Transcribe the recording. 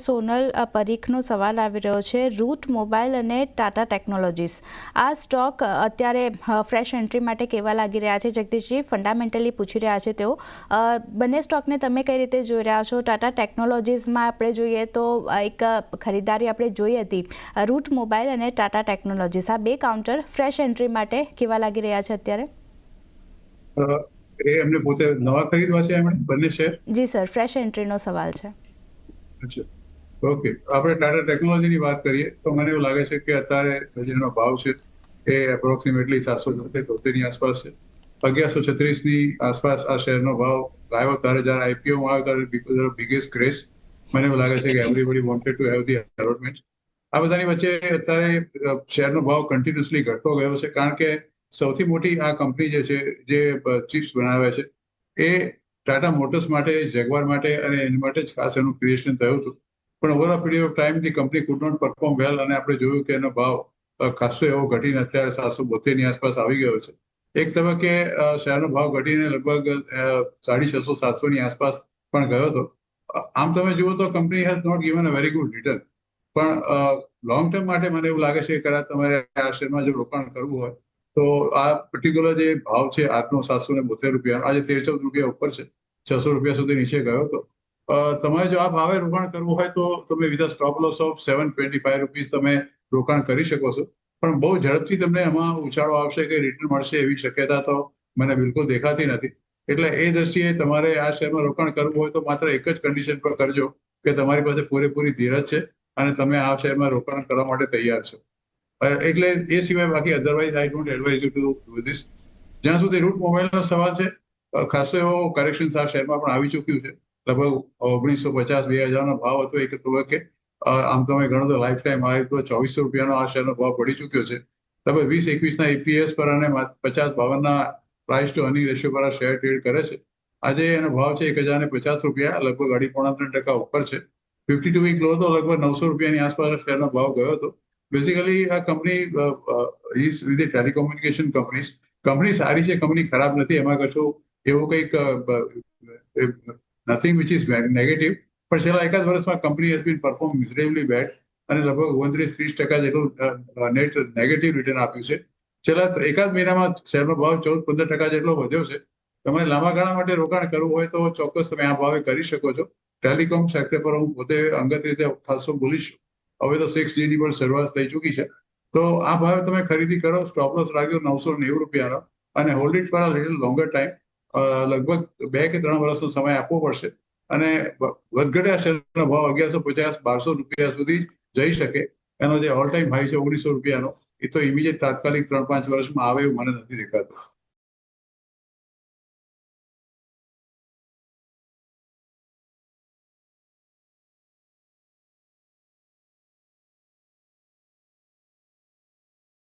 સોનલ પરીખનો સવાલ આવી રહ્યો છે. રૂટ મોબાઈલ અને ટાટા ટેકનોલોજીસ આ સ્ટોક અત્યારે ફ્રેશ એન્ટ્રી માટે કેવા લાગી રહ્યા છે? જગદીશજી ફંડામેન્ટલી પૂછી રહ્યા છે તેઓ. બંને સ્ટોકને તમે કઈ રીતે જોઈ રહ્યા છો? ટાટા ટેકનોલોજીસમાં આપણે જોઈએ તો એક ખરીદારી આપણે જોઈ હતી. રૂટ મોબાઈલ અને ટાટા ટેકનોલોજીસ આ બે કાઉન્ટર ફ્રેશ એન્ટ્રી માટે કેવા લાગી રહ્યા છે અત્યારે? એમને પોતે નવા ખરીદવા છે એમણે બંને શેર? જી સર, ફ્રેશ એન્ટ્રીનો સવાલ છે. અચ્છા, ઓકે. આપણે ટાટા ટેકનોલોજીની વાત કરીએ તો મને એવું લાગે છે કે અત્યારે જેનો ભાવ છે એ એપ્રોક્સિમેટલી 773 ની આસપાસ છે. 1136 ની આસપાસ આ શેરનો ભાવ આવ્યો ત્યારે જ્યારે આઈપીઓમાં આવ્યો ત્યારે બીકોઝ ઓફ બિગેસ્ટ ક્રેઝ મને એવું લાગે છે કે everybody wanted to have the allotment. આ બધાની વચ્ચે અત્યારે શેરનો ભાવ કન્ટિન્યુઅસલી ઘટતો ગયો છે કારણ કે સૌથી મોટી આ કંપની જે છે જે ચિપ્સ બનાવે છે એ ટાટા મોટર્સ માટે, જેગવાર માટે અને એની માટે જ ખાસ એનું ક્રિએશન થયું હતું. પણ over a period of time the company could not perform well અને આપણે જોયું કે એનો ભાવ ખાસો એવો ઘટીને અત્યારે 772 ની આસપાસ આવી ગયો છે. એક તબક્કે શેરનો ભાવ ઘટીને લગભગ 650-700 ની આસપાસ પણ ગયો હતો. આમ તમે જુઓ તો company has not given a very good return. પણ લોંગ ટર્મ માટે મને એવું લાગે છે કે કદાચ તમારે આ શેરમાં જો રોકાણ કરવું હોય તો આ પર્ટિક્યુલર જે ભાવ છે આજનો 772 રૂપિયા, આજે 13-14 રૂપિયા ઉપર છે, 600 રૂપિયા સુધી નીચે ગયો હતો. તમારે જો આ ભાવે રોકાણ કરવું હોય તો તમે with stop loss of 725 rupees તમે રોકાણ કરી શકો છો. પણ બહુ ઝડપથી તમને એમાં ઉછાળો આવશે કે રિટર્ન મળશે એવી શક્યતા તો મને બિલકુલ દેખાતી નથી. એટલે એ દ્રષ્ટિએ તમારે આ શેરમાં રોકાણ કરવું હોય તો માત્ર એક જ કન્ડિશન પર કરજો કે તમારી પાસે પૂરેપૂરી ધીરજ છે અને તમે આ શેરમાં રોકાણ કરવા માટે તૈયાર છો. એટલે એ સિવાય બાકી otherwise I don't advise you to do this. જ્યાં સુધી રૂટ મોબાઈલનો સવાલ છે, ખાસો એવો કરેક્શન આ શેરમાં પણ આવી ચૂક્યું છે. લગભગ 1950-2000 ભાવ હતો એક તબક્કે. આમ તમે ગણો તો લાઈફ ટાઈમ આવે તો 2400 રૂપિયાનો આ શેરનો ભાવ પડી ચૂક્યો છે. લગભગ 20-21 ના EPS પર અને 50-52 પ્રાઇસ ટુ અર્નિંગ રેશિયો પર આ શેર ટ્રેડ કરે છે. આજે એનો ભાવ છે 1050 રૂપિયા, લગભગ 2.5-3% ઉપર છે. 52 વીક લો તો લગભગ 900 રૂપિયાની આસપાસ શેરનો ભાવ ગયો હતો. બેઝિકલી આ company is with telecommunication company સારી છે, કંપની ખરાબ નથી, એમાં કશું એવું કંઈક નથિંગ વિચ ઇઝ નેગેટિવ. પણ છેલ્લા એકાદ વર્ષમાં company has been perform miserably bad અને લગભગ 29-30% જેટલું નેટ નેગેટિવ રિટર્ન આપ્યું છે. છેલ્લા એકાદ મહિનામાં શેરનો ભાવ 14-15% જેટલો વધ્યો છે. તમારે લાંબા ગાળા માટે રોકાણ કરવું હોય તો ચોક્કસ તમે આ ભાવે કરી શકો છો. ટેલિકોમ સેક્ટર પર હું પોતે અંગત રીતે ખાસો બોલીશ. હવે તો 6G ની પણ શરૂઆત થઈ ચૂકી છે. તો આ ભાવે તમે ખરીદી કરો, સ્ટોપ લોસ રાખ્યો 990 રૂપિયાનો અને hold it for a little longer time. લગભગ 2 કે 3 વર્ષનો સમય આપવો પડશે અને વધઘટ્યા શેરનો ભાવ 1150-1200 રૂપિયા સુધી જઈ શકે. એનો જે ઓલ ટાઈમ હાઈ છે 1900 રૂપિયાનો, એ તો ઇમિડિયેટ તાત્કાલિક 3-5 વર્ષમાં આવે એવું મને નથી દેખાતું.